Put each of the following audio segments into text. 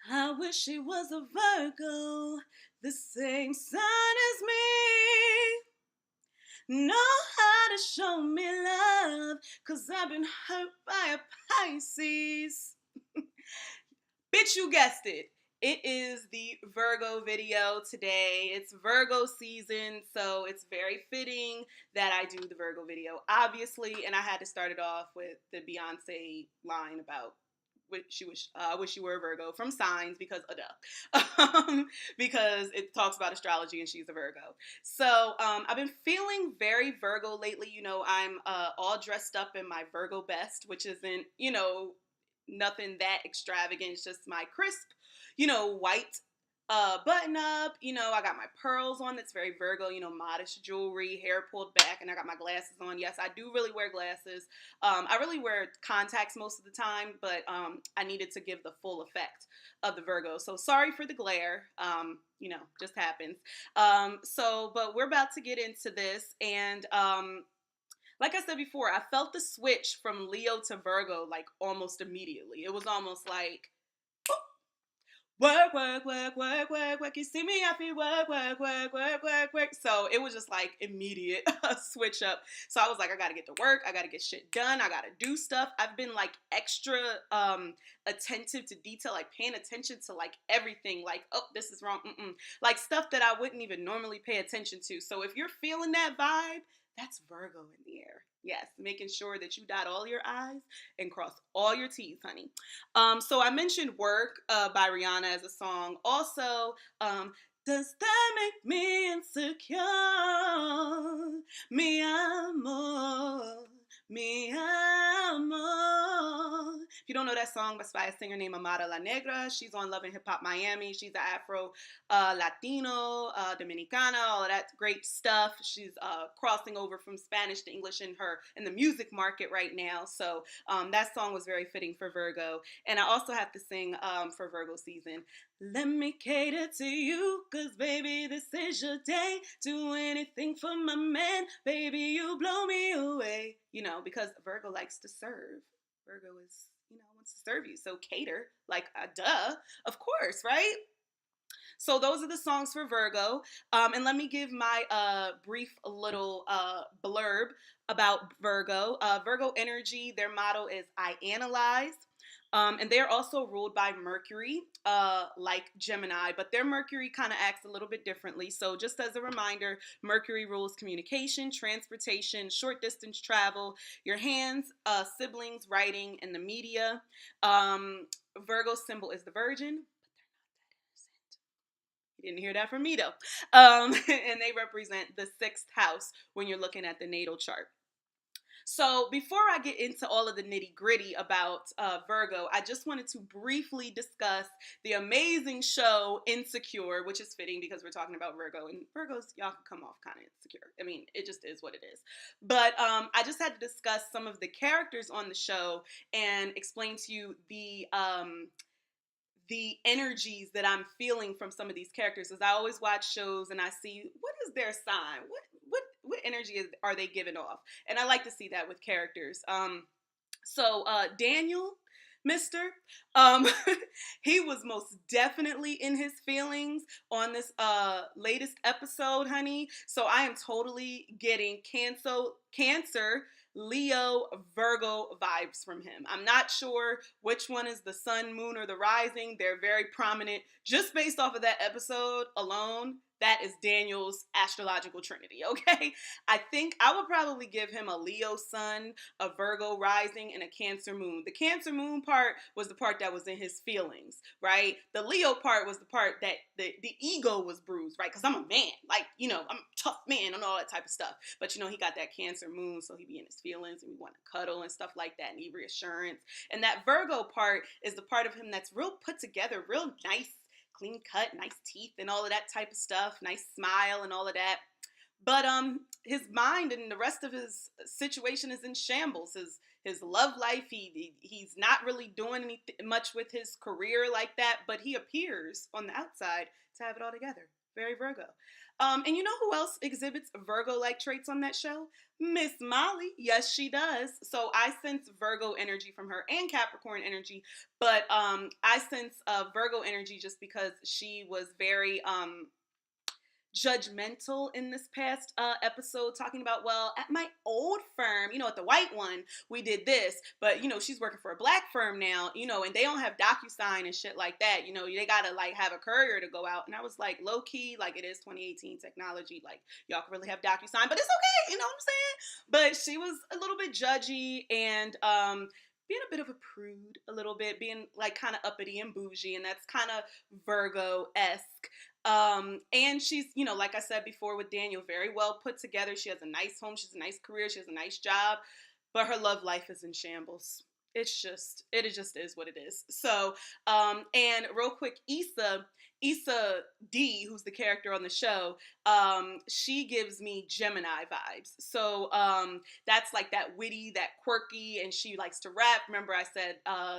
I wish it was a Virgo, the same sign as me. Know how to show me love, cause I've been hurt by a Pisces. Bitch, you guessed it. It is the Virgo video today. It's Virgo season, so it's very fitting that I do the Virgo video, obviously. And I had to start it off with the Beyonce line about I wish you were a Virgo from Signs because because it talks about astrology and she's a Virgo. So I've been feeling very Virgo lately. I'm all dressed up in my Virgo best, which isn't nothing that extravagant. It's just my crisp, white button up. I got my pearls on. That's very Virgo. Modest jewelry, hair pulled back, and I got my glasses on. Yes, I do really wear glasses. I really wear contacts most of the time, but I needed to give the full effect of the Virgo. So sorry for the glare. Just happens. But we're about to get into this, and like I said before, I felt the switch from Leo to Virgo like almost immediately. It was almost like work, work, work, work, work, work. You see me, I feel work, work, work, work, work, work. So it was just like immediate switch up. So I was like, I gotta get to work. I gotta get shit done. I gotta do stuff. I've been like extra attentive to detail, like paying attention to like everything. Like, oh, this is wrong. Like stuff that I wouldn't even normally pay attention to. So if you're feeling that vibe, that's Virgo in the air. Yes, making sure that you dot all your I's and cross all your T's, honey. So I mentioned Work by Rihanna as a song. Also, does that make me insecure? Mi amor, mi amor. If you don't know that song, it's by a singer named Amara La Negra. She's on Love and Hip Hop Miami. She's an Afro Latino, Dominicana, all of that great stuff. She's crossing over from Spanish to English in the music market right now. So that song was very fitting for Virgo. And I also have to sing for Virgo season. Let me cater to you, cause baby, this is your day. Do anything for my man, baby, you blow me away. Because Virgo likes to serve. Virgo is, wants to serve you. So cater, like, duh, of course, right? So those are the songs for Virgo. And let me give my brief little blurb about Virgo. Virgo energy, their motto is I analyze. And they're also ruled by Mercury, like Gemini, but their Mercury kind of acts a little bit differently. So just as a reminder, Mercury rules communication, transportation, short distance travel, your hands, siblings, writing, and the media. Virgo's symbol is the Virgin. You didn't hear that from me though. And they represent the sixth house when you're looking at the natal chart. So before I get into all of the nitty gritty about Virgo, I just wanted to briefly discuss the amazing show Insecure, which is fitting because we're talking about Virgo, and Virgos, y'all can come off kind of insecure. I mean, it just is what it is. But I just had to discuss some of the characters on the show and explain to you the energies that I'm feeling from some of these characters. As I always watch shows and I see what is their sign, what energy are they giving off, and I like to see that with characters. Daniel, Mister, um, he was most definitely in his feelings on this latest episode, honey. So I am totally getting Cancer, Leo, Virgo vibes from him. I'm not sure which one is the sun, moon, or the rising. They're very prominent. Just based off of that episode alone, that is Daniel's astrological trinity, okay? I think I would probably give him a Leo sun, a Virgo rising, and a Cancer moon. The Cancer moon part was the part that was in his feelings, right? The Leo part was the part that the ego was bruised, right? Because I'm a man, like, I'm a tough man and all that type of stuff. But, he got that Cancer moon, so he be in his feelings and we want to cuddle and stuff like that, need reassurance. And that Virgo part is the part of him that's real put together, real nice, clean cut, nice teeth and all of that type of stuff, nice smile and all of that. But his mind and the rest of his situation is in shambles. His love life, he's not really doing anything much with his career like that, but he appears on the outside to have it all together. Very Virgo. And you know who else exhibits Virgo-like traits on that show? Miss Molly. Yes, she does. So I sense Virgo energy from her and Capricorn energy, but I sense Virgo energy just because she was very judgmental in this past episode, talking about, well, at my old firm, at the white one, we did this, but she's working for a black firm now, and they don't have DocuSign and shit like that. They gotta like have a courier to go out. And I was like, low key, like, it is 2018 technology, like y'all can really have DocuSign, but it's okay, you know what I'm saying? But she was a little bit judgy and being a bit of a prude, a little bit, being like kind of uppity and bougie, and that's kind of Virgo-esque. And she's, like I said before with Daniel, very well put together. She has a nice home, she has a nice career, she has a nice job, but her love life is in shambles. It just is what it is. So, and real quick, Issa D, who's the character on the show, she gives me Gemini vibes. So, that's like that witty, that quirky, and she likes to rap. Remember I said,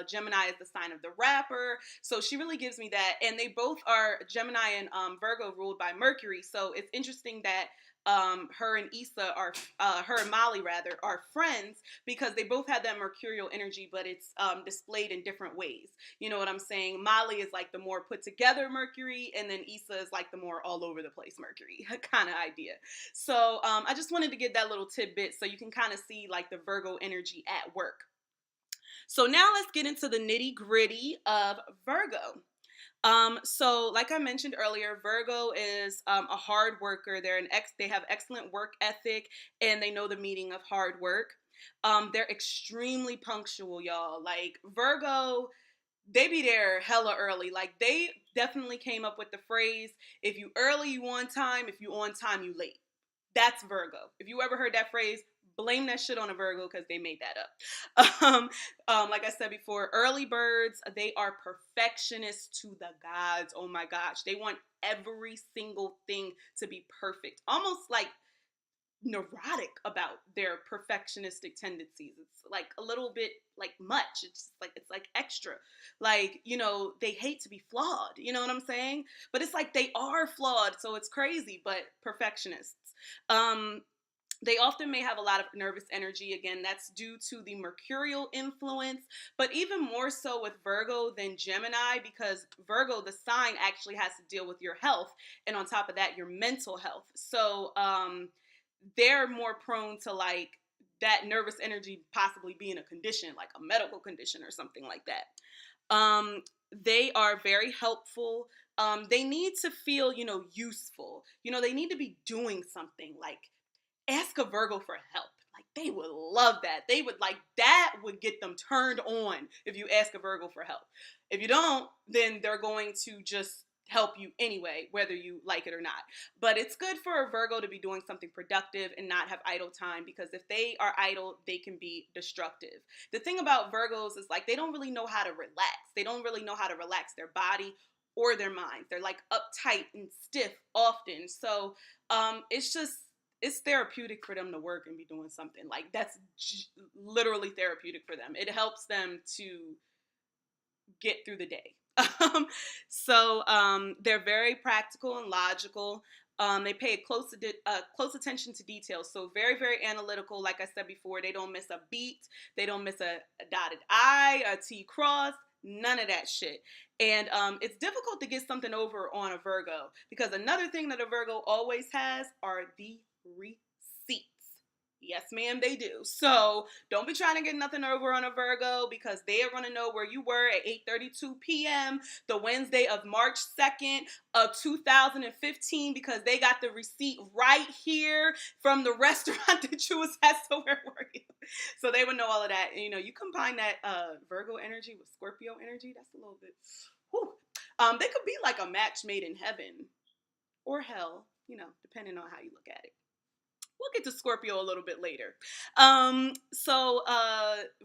Gemini is the sign of the rapper. So she really gives me that. And they both are, Gemini and Virgo, ruled by Mercury. So it's interesting that her and Issa are, her and Molly rather, are friends because they both have that mercurial energy, but it's displayed in different ways. You know what I'm saying? Molly is like the more put together Mercury, and then Issa is like the more all over the place Mercury kind of idea. So I just wanted to give that little tidbit so you can kind of see like the Virgo energy at work. So now let's get into the nitty gritty of Virgo. So like I mentioned earlier, Virgo is a hard worker. They have excellent work ethic, and they know the meaning of hard work. They're extremely punctual, y'all. Like Virgo, they be there hella early. Like they definitely came up with the phrase, if you early, you on time. If you on time, you late. That's Virgo. If you ever heard that phrase, blame that shit on a Virgo because they made that up. Like I said before, early birds, they are perfectionists to the gods. Oh my gosh. They want every single thing to be perfect. Almost like neurotic about their perfectionistic tendencies. It's like a little bit like much. It's like extra. Like, they hate to be flawed. You know what I'm saying? But it's like they are flawed, so it's crazy, but perfectionists. They often may have a lot of nervous energy. Again, that's due to the mercurial influence, but even more so with Virgo than Gemini, because Virgo, the sign, actually has to deal with your health, and on top of that, your mental health. So they're more prone to like that nervous energy possibly being a condition, like a medical condition or something like that. They are very helpful. They need to feel, useful. They need to be doing something. Like, ask a Virgo for help. Like, they would love that. They would like, that would get them turned on if you ask a Virgo for help. If you don't, then they're going to just help you anyway, whether you like it or not. But it's good for a Virgo to be doing something productive and not have idle time, because if they are idle, they can be destructive. The thing about Virgos is like, they don't really know how to relax. They don't really know how to relax their body or their mind. They're like uptight and stiff often. So it's therapeutic for them to work and be doing something. Like, that's literally therapeutic for them. It helps them to get through the day. So they're very practical and logical. They pay close attention to details. So very, very analytical. Like I said before, they don't miss a beat. They don't miss a dotted I, a T cross, none of that shit. And it's difficult to get something over on a Virgo, because another thing that a Virgo always has are the receipts. Yes, ma'am, they do. So don't be trying to get nothing over on a Virgo, because they are going to know where you were at 8:32 p.m. the Wednesday of March 2nd of 2015, because they got the receipt right here from the restaurant that you was at. So where were you? So they would know all of that. And, you combine that Virgo energy with Scorpio energy, that's a little bit, whew. They could be like a match made in heaven or hell, depending on how you look at it. We'll get to Scorpio a little bit later. So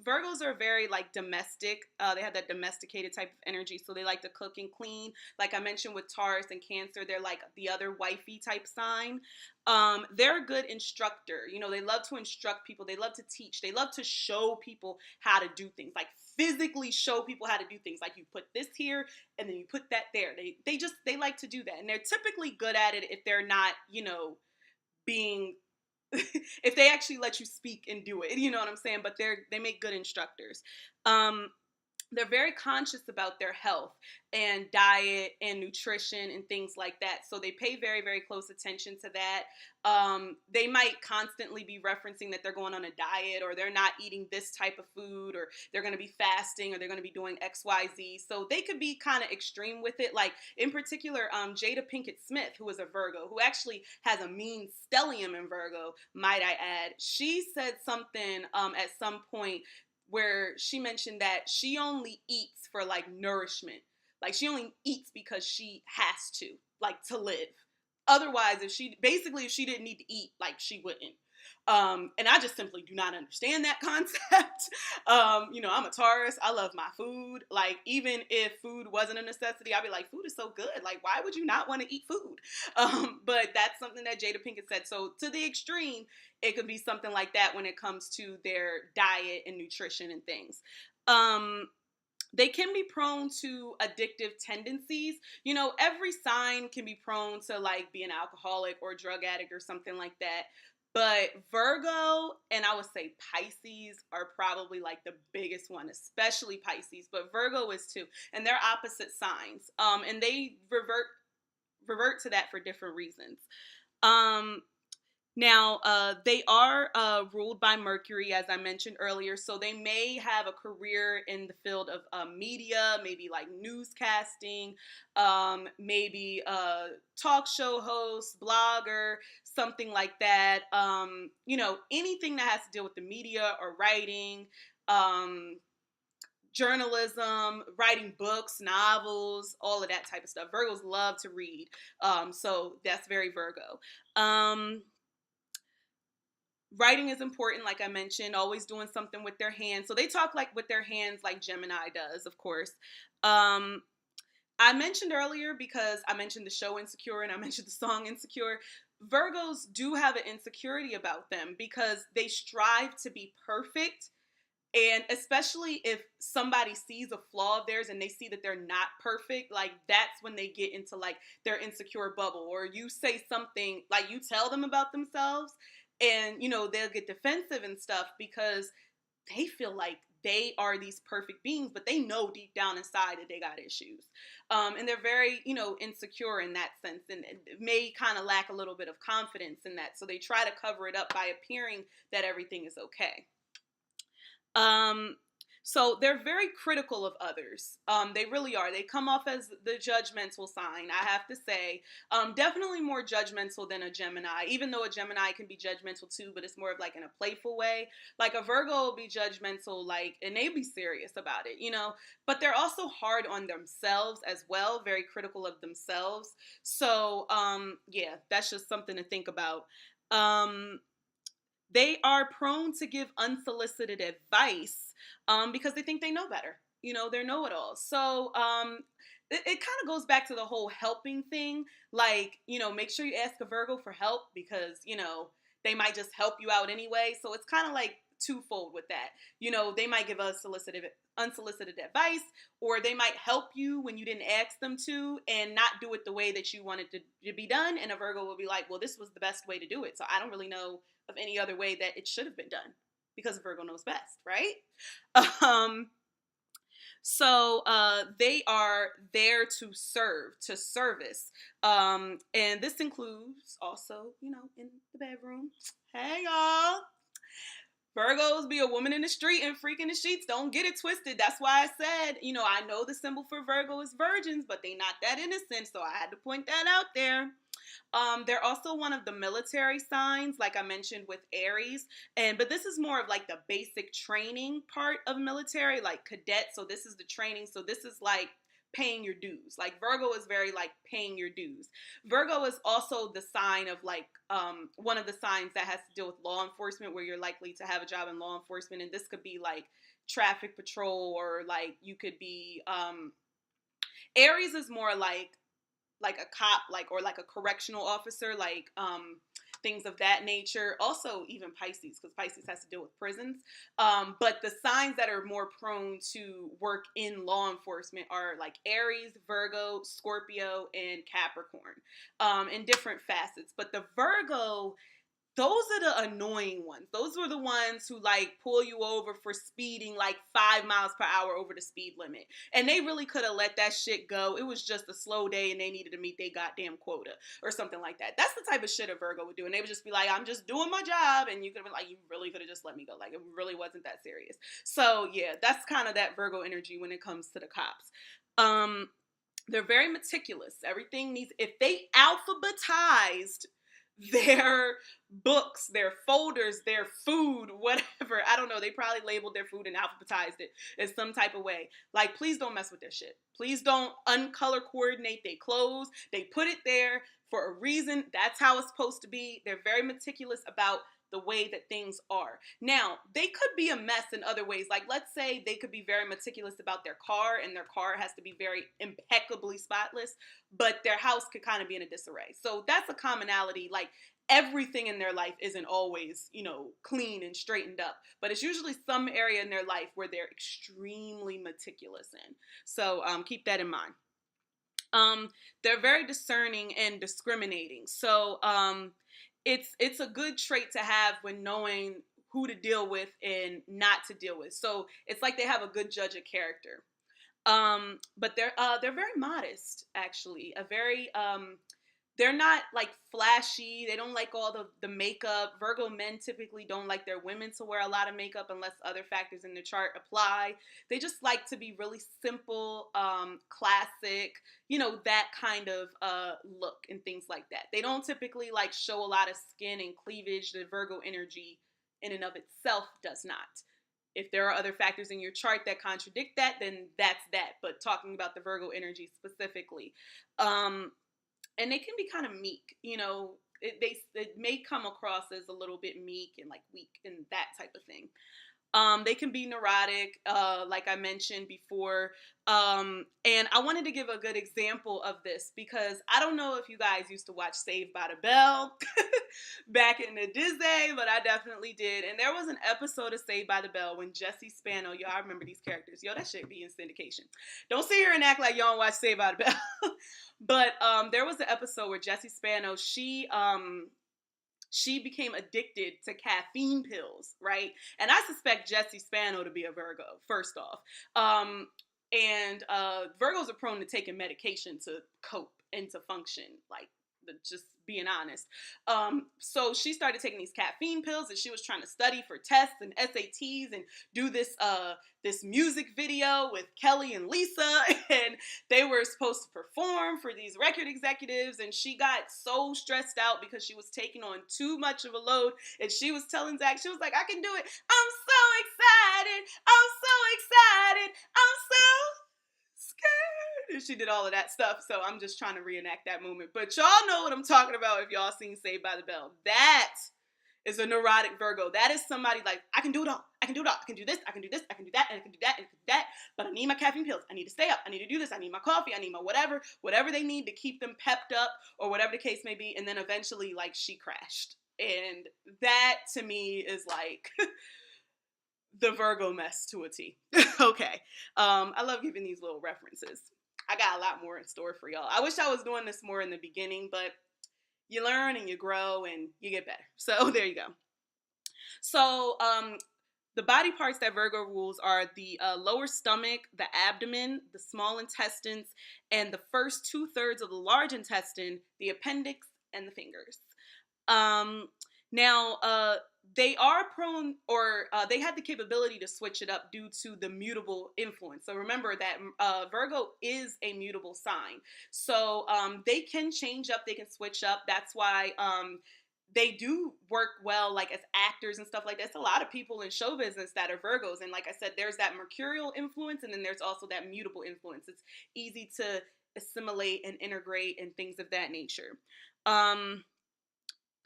Virgos are very like domestic. They have that domesticated type of energy. So they like to cook and clean. Like I mentioned with Taurus and Cancer, they're like the other wifey type sign. They're a good instructor. They love to instruct people. They love to teach. They love to show people how to do things, like physically show people how to do things. Like, you put this here and then you put that there. They like to do that. And they're typically good at it if they're not, being if they actually let you speak and do it, you know what I'm saying? But they make good instructors. Um, they're very conscious about their health and diet and nutrition and things like that. So they pay very, very close attention to that. They might constantly be referencing that they're going on a diet, or they're not eating this type of food, or they're going to be fasting, or they're going to be doing X, Y, Z. So they could be kind of extreme with it. Like, in particular, Jada Pinkett Smith, who is a Virgo, who actually has a mean stellium in Virgo, might I add. She said something at some point where she mentioned that she only eats for like nourishment. Like, she only eats because she has to, like, to live. Otherwise, if she didn't need to eat, like, she wouldn't. And I just simply do not understand that concept. I'm a Taurus. I love my food. Like, even if food wasn't a necessity, I'd be like, food is so good. Like, why would you not want to eat food? But that's something that Jada Pinkett said. So to the extreme, it could be something like that when it comes to their diet and nutrition and things. They can be prone to addictive tendencies. Every sign can be prone to, like, be an alcoholic or drug addict or something like that. But Virgo, and I would say Pisces, are probably like the biggest one, especially Pisces. But Virgo is too, and they're opposite signs. And they revert to that for different reasons. Now, they are ruled by Mercury, as I mentioned earlier, so they may have a career in the field of media, maybe like newscasting, maybe talk show host, blogger, something like that. Anything that has to deal with the media or writing, journalism, writing books, novels, all of that type of stuff. Virgos love to read, so that's very Virgo. Writing is important, like I mentioned, always doing something with their hands. So they talk like with their hands like Gemini does, of course. I mentioned earlier, because I mentioned the show Insecure and I mentioned the song Insecure, Virgos do have an insecurity about them because they strive to be perfect. And especially if somebody sees a flaw of theirs and they see that they're not perfect, like, that's when they get into like their insecure bubble. Or you say something, like, you tell them about themselves, and they'll get defensive and stuff because they feel like they are these perfect beings, but they know deep down inside that they got issues. And they're very, insecure in that sense, and may kind of lack a little bit of confidence in that. So they try to cover it up by appearing that everything is okay. So they're very critical of others. They really are. They come off as the judgmental sign, I have to say. Definitely more judgmental than a Gemini, even though a Gemini can be judgmental too, but it's more of like in a playful way. Like, a Virgo will be judgmental, like, and they be serious about it, but they're also hard on themselves as well, very critical of themselves. So, yeah, that's just something to think about. They are prone to give unsolicited advice because they think they know better. They're know-it-alls. So it kind of goes back to the whole helping thing. Like, make sure you ask a Virgo for help because, they might just help you out anyway. So it's kind of like twofold with that. They might give us unsolicited advice, or they might help you when you didn't ask them to and not do it the way that you wanted to be done. And a Virgo will be like, well, this was the best way to do it, so I don't really know of any other way that it should have been done, because Virgo knows best, right? So they are there to serve, to service. And this includes also, in the bedroom. Hey, y'all. Virgos be a woman in the street and freaking the sheets. Don't get it twisted. That's why I said, I know the symbol for Virgo is virgins, but they not that innocent. So I had to point that out there. They're also one of the military signs, like I mentioned with Aries. But this is more of like the basic training part of military, like cadet. So this is the training. So this is like paying your dues. Like, Virgo is very like paying your dues. Virgo is also the sign of like one of the signs that has to deal with law enforcement, where you're likely to have a job in law enforcement. And this could be like traffic patrol, or like you could be Aries is more like a cop, like, or like a correctional officer, like things of that nature. Also, even Pisces, because Pisces has to deal with prisons. But the signs that are more prone to work in law enforcement are like Aries, Virgo, Scorpio, and Capricorn, in different facets. But the Virgo, those are the annoying ones. Those were the ones who like pull you over for speeding like 5 miles per hour over the speed limit. And they really could have let that shit go. It was just a slow day and they needed to meet their goddamn quota or something like that. That's the type of shit a Virgo would do. And they would just be like, I'm just doing my job. And you could have been like, you really could have just let me go. Like, it really wasn't that serious. So yeah, that's kind of that Virgo energy when it comes to the cops. They're very meticulous. Everything needs, if they alphabetized their books, their folders, their food, whatever. I don't know. They probably labeled their food and alphabetized it in some type of way. Like, please don't mess with their shit. Please don't uncolor coordinate their clothes. They put it there for a reason. That's how it's supposed to be. They're very meticulous about the way that things are. Now, they could be a mess in other ways. Like, let's say they could be very meticulous about their car, and their car has to be very impeccably spotless, but their house could kind of be in a disarray. So that's a commonality. Like, everything in their life isn't always, clean and straightened up, but it's usually some area in their life where they're extremely meticulous in. So keep that in mind. They're very discerning and discriminating. So it's a good trait to have when knowing who to deal with and not to deal with. So it's like they have a good judge of character. But they're very modest, actually. They're not like flashy. They don't like all the makeup. Virgo men typically don't like their women to wear a lot of makeup unless other factors in the chart apply. They just like to be really simple, classic, that kind of look and things like that. They don't typically like show a lot of skin and cleavage. The Virgo energy in and of itself does not. If there are other factors in your chart that contradict that, then that's that. But talking about the Virgo energy specifically. And they can be kind of meek, it may come across as a little bit meek and like weak and that type of thing. They can be neurotic, like I mentioned before. And I wanted to give a good example of this because I don't know if you guys used to watch Saved by the Bell back in the Disney, but I definitely did. And there was an episode of Saved by the Bell when Jesse Spano, y'all remember these characters. Yo, that shit be in syndication. Don't sit here and act like y'all don't watch Saved by the Bell. But there was an episode where Jesse Spano, she became addicted to caffeine pills, right? And I suspect Jesse Spano to be a Virgo, first off. And Virgos are prone to taking medication to cope and to function, like, just being honest. So she started taking these caffeine pills and she was trying to study for tests and SATs and do this music video with Kelly and Lisa, and they were supposed to perform for these record executives, and she got so stressed out because she was taking on too much of a load, and she was telling Zach, she was like, I can do it. I'm so excited. I'm so excited. I'm so scared. And she did all of that stuff. So I'm just trying to reenact that moment. But y'all know what I'm talking about if y'all seen Saved by the Bell. That is a neurotic Virgo. That is somebody like, I can do it all. I can do it all. I can do this. I can do this. I can do that. And I can do that. And I can do that. But I need my caffeine pills. I need to stay up. I need to do this. I need my coffee. I need my whatever they need to keep them pepped up or whatever the case may be. And then eventually, like, she crashed. And that to me is like the Virgo mess to a T. Okay. I love giving these little references. I got a lot more in store for y'all. I wish I was doing this more in the beginning, but you learn and you grow and you get better. So there you go. So the body parts that Virgo rules are the lower stomach, the abdomen, the small intestines, and the first 2/3 of the large intestine, the appendix, and the fingers. Now, they are prone, or they have the capability to switch it up due to the mutable influence. So remember that Virgo is a mutable sign. So they can change up, they can switch up. That's why they do work well, like as actors and stuff like that. There's a lot of people in show business that are Virgos. And like I said, there's that mercurial influence, and then there's also that mutable influence. It's easy to assimilate and integrate and things of that nature.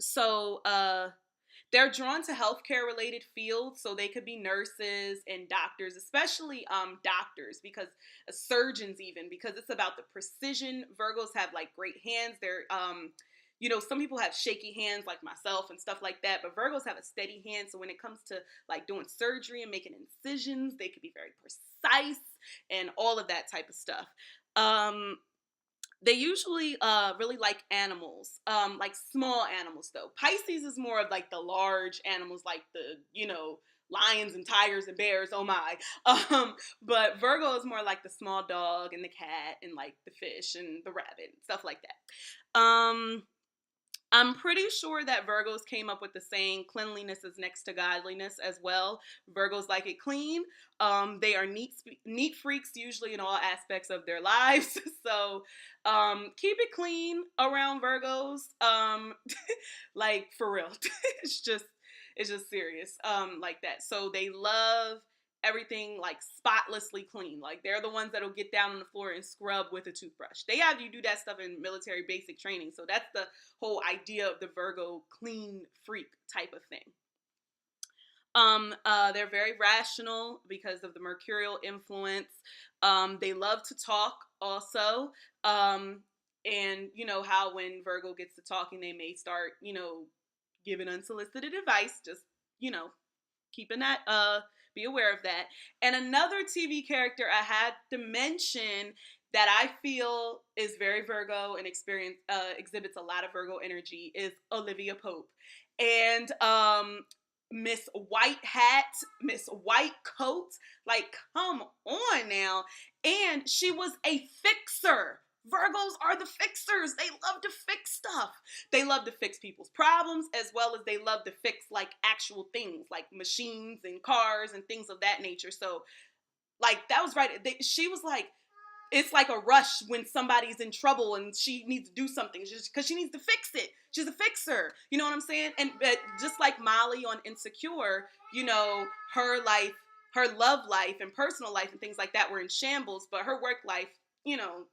So they're drawn to healthcare related fields, so they could be nurses and doctors, especially doctors, because surgeons even, because it's about the precision. Virgos have like great hands. some people have shaky hands like myself and stuff like that, but Virgos have a steady hand. So when it comes to like doing surgery and making incisions, they could be very precise and all of that type of stuff. Um, they usually really like animals, like small animals though. Pisces is more of like the large animals, like the, lions and tigers and bears, oh my. But Virgo is more like the small dog and the cat and like the fish and the rabbit, stuff like that. I'm pretty sure that Virgos came up with the saying cleanliness is next to godliness as well. Virgos like it clean. They are neat freaks usually in all aspects of their lives. So keep it clean around Virgos. Like for real. it's just it's just serious. Like that. So they love everything like spotlessly clean. Like they're the ones that'll get down on the floor and scrub with a toothbrush. They have you do that stuff in military basic training. So that's the whole idea of the Virgo clean freak type of thing. They're very rational because of the mercurial influence. They love to talk also. And you know how when Virgo gets to talking, they may start, giving unsolicited advice. Just, you know, keeping that, be aware of that. And another TV character I had to mention that I feel is very Virgo and exhibits a lot of Virgo energy is Olivia Pope. And Miss White Hat, Miss White Coat, like come on now. And she was a fixer. Virgos are the fixers. They love to fix stuff. They love to fix people's problems as well as they love to fix like actual things like machines and cars and things of that nature. So like that was right. She was like, it's like a rush when somebody's in trouble and she needs to do something just because she needs to fix it. She's a fixer. You know what I'm saying? And just like Molly on Insecure, her life, her love life and personal life and things like that were in shambles, but her work life,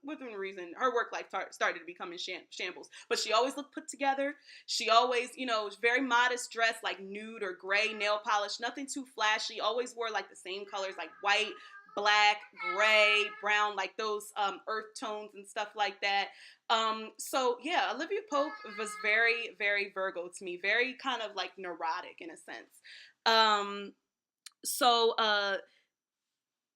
within reason, her work life started to become in shambles. But she always looked put together. She always, was very modest dress, like nude or gray nail polish, nothing too flashy. Always wore like the same colors, like white, black, gray, brown, like those earth tones and stuff like that. So yeah, Olivia Pope was very, very Virgo to me, very kind of like neurotic in a sense. So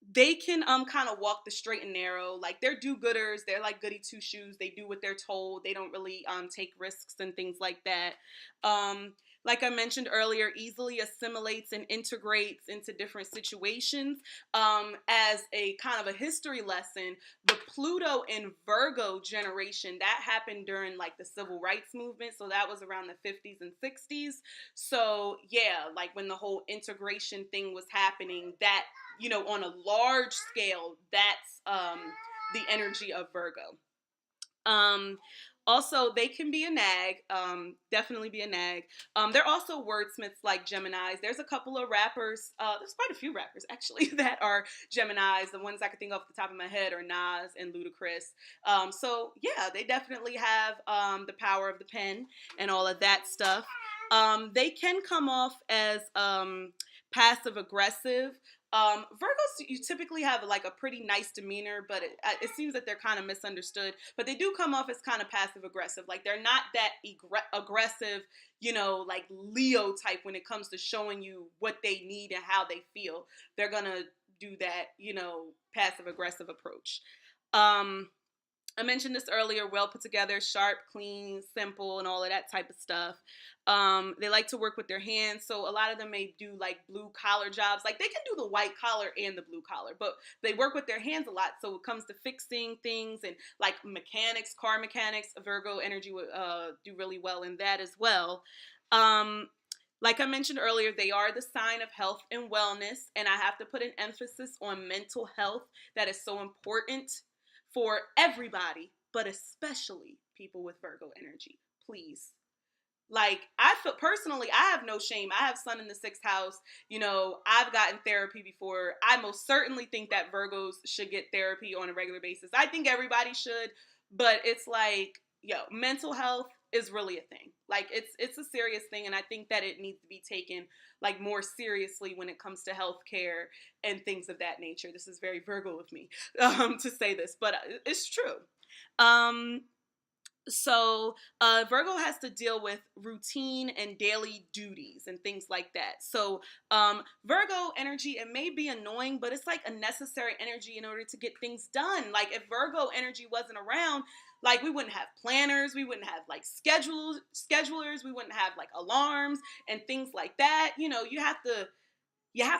they can kind of walk the straight and narrow. Like they're do-gooders. They're like goody two-shoes. They do what they're told. They don't really take risks and things like that. Like I mentioned earlier, easily assimilates and integrates into different situations. As a kind of a history lesson, the Pluto in Virgo generation, that happened during like the civil rights movement. So that was around the 50s and 60s. So yeah, like when the whole integration thing was happening, that, on a large scale, that's the energy of Virgo. Also, they can be a nag, definitely be a nag. They're also wordsmiths like Geminis. There's a couple of rappers, there's quite a few rappers actually that are Geminis. The ones I can think of off the top of my head are Nas and Ludacris. So yeah, they definitely have the power of the pen and all of that stuff. They can come off as passive aggressive. Virgos, you typically have like a pretty nice demeanor, but it seems that they're kind of misunderstood. But they do come off as kind of passive aggressive. Like they're not that aggressive, like Leo type when it comes to showing you what they need and how they feel. They're gonna do that, passive aggressive approach. I mentioned this earlier, well put together, sharp, clean, simple, and all of that type of stuff. They like to work with their hands, so a lot of them may do like blue collar jobs. Like they can do the white collar and the blue collar, but they work with their hands a lot. So it comes to fixing things and like mechanics, car mechanics, Virgo energy would do really well in that as well. Like I mentioned earlier, they are the sign of health and wellness, and I have to put an emphasis on mental health. That is so important for everybody, but especially people with Virgo energy. Please. Like, I feel personally, I have no shame. I have Sun in the 6th house. I've gotten therapy before. I most certainly think that Virgos should get therapy on a regular basis. I think everybody should, but it's like, mental health is really a thing. Like, it's a serious thing, and I think that it needs to be taken like more seriously when it comes to healthcare and things of that nature. This is very Virgo of me to say this, but it's true. So Virgo has to deal with routine and daily duties and things like that. So Virgo energy, it may be annoying, but it's like a necessary energy in order to get things done. Like if Virgo energy wasn't around, like we wouldn't have planners, we wouldn't have like schedulers, we wouldn't have like alarms and things like that. You know, you have to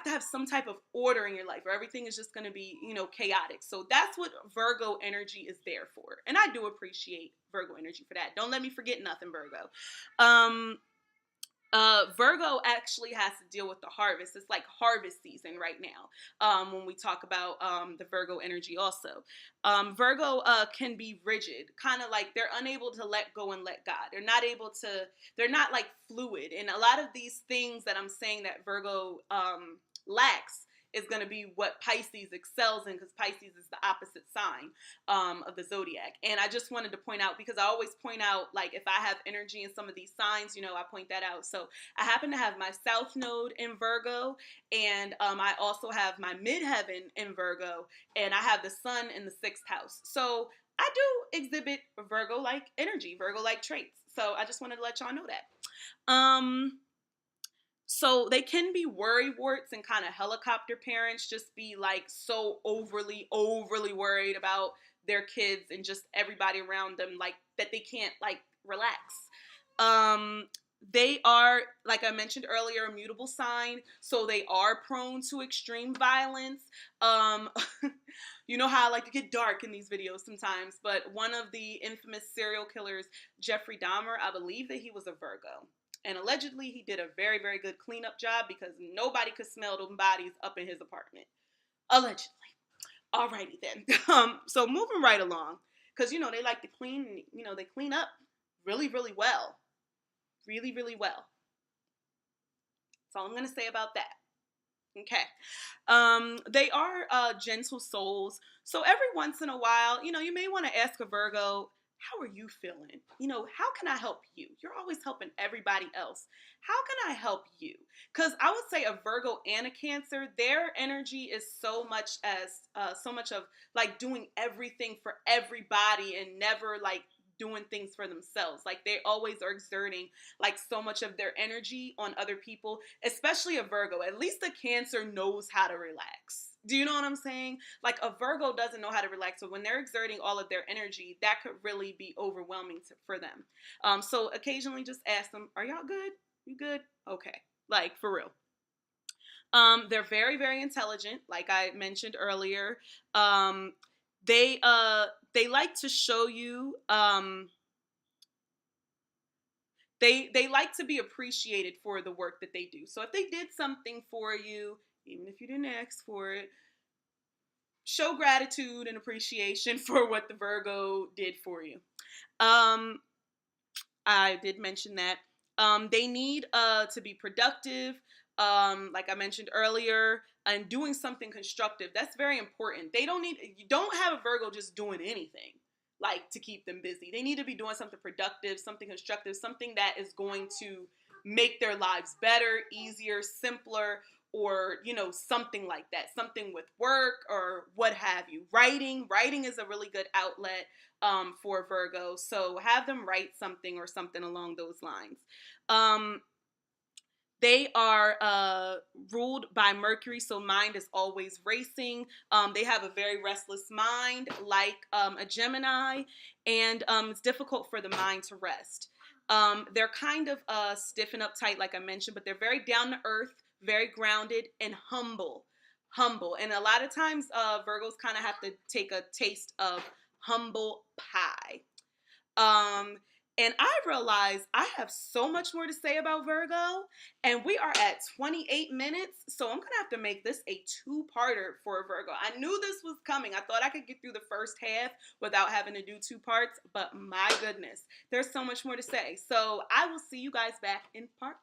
have some type of order in your life or everything is just going to be, chaotic. So that's what Virgo energy is there for. And I do appreciate Virgo energy for that. Don't let me forget nothing, Virgo. Um, Virgo actually has to deal with the harvest. It's like harvest season right now. When we talk about the Virgo energy, also, Virgo can be rigid, kind of like they're unable to let go and let God. They're not able to. They're not like fluid, and a lot of these things that I'm saying that Virgo lacks is going to be what Pisces excels in, because Pisces is the opposite sign of the zodiac. And I just wanted to point out, because I always point out, like, if I have energy in some of these signs, I point that out. So I happen to have my South Node in Virgo, and I also have my Midheaven in Virgo, and I have the Sun in the 6th house. So I do exhibit Virgo-like energy, Virgo-like traits. So I just wanted to let y'all know that. So they can be worry warts and kind of helicopter parents, just be like so overly worried about their kids and just everybody around them, like that they can't like relax. Um, they are, like I mentioned earlier, a mutable sign, so they are prone to extreme violence. Um, you know how I like to get dark in these videos sometimes, but one of the infamous serial killers, Jeffrey Dahmer, I believe that he was a Virgo. And allegedly, he did a very, very good cleanup job because nobody could smell them bodies up in his apartment. Allegedly. Alrighty then. So moving right along, because they like to clean. They clean up really, really well, really, really well. That's all I'm gonna say about that. Okay. They are gentle souls. So every once in a while, you may want to ask a Virgo, how are you feeling? How can I help you? You're always helping everybody else. How can I help you? Because I would say a Virgo and a Cancer, their energy is so much of like doing everything for everybody and never like doing things for themselves. Like they always are exerting like so much of their energy on other people, especially a Virgo. At least a Cancer knows how to relax. Do you know what I'm saying? Like a Virgo doesn't know how to relax. So when they're exerting all of their energy, that could really be overwhelming for them. So occasionally just ask them, are y'all good? You good? Okay. Like for real. They're very, very intelligent, like I mentioned earlier. Um, they like to show you they like to be appreciated for the work that they do. So if they did something for you, even if you didn't ask for it, show gratitude and appreciation for what the Virgo did for you. Um, I did mention that. They need to be productive, like I mentioned earlier, and doing something constructive. That's very important. You don't have a Virgo just doing anything like to keep them busy. They need to be doing something productive, something constructive, something that is going to make their lives better, easier, simpler, or something like that. Something with work or what have you. Writing is a really good outlet for Virgo. So have them write something or something along those lines. They are ruled by Mercury, so mind is always racing. They have a very restless mind, like a Gemini, and it's difficult for the mind to rest. They're kind of stiff and uptight, like I mentioned, but they're very down to earth, very grounded, and humble. Humble. And a lot of times, Virgos kind of have to take a taste of humble pie. Um, and I realized I have so much more to say about Virgo, and we are at 28 minutes, so I'm gonna have to make this a two-parter for Virgo. I knew this was coming. I thought I could get through the first half without having to do two parts, but my goodness, there's so much more to say. So I will see you guys back in part